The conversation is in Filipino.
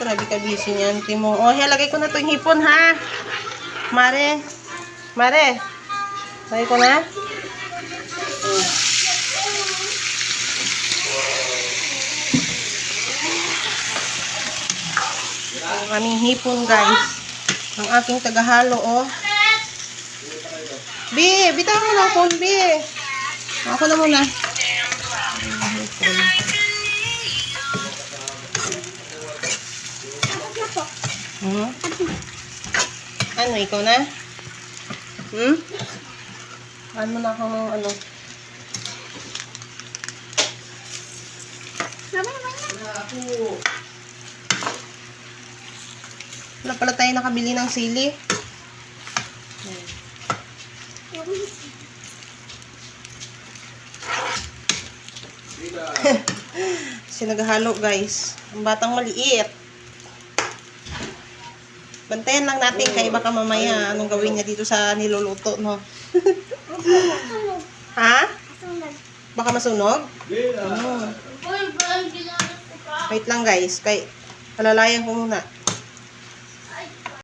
Grabe ka busy niyan, Timo. Oh, lagay ko na to yung hipon, ha? Mare. Mare. Lagay ko na. Ang aming hipon, guys. Ang aking tagahalo, oh. Bi, bitaw mo na phone, Bi. Ako na muna. Ano, ikaw na? Ano mo na ako ng ano? Wala pala tayo nakabili ng sili. Sinaghalo, guys. Ang batang maliit. Bantayan lang natin kaya baka mamaya anong gawin niya dito sa niluluto, no? Ha? Baka masunog? Wait lang, guys. Kay alalayan ko muna.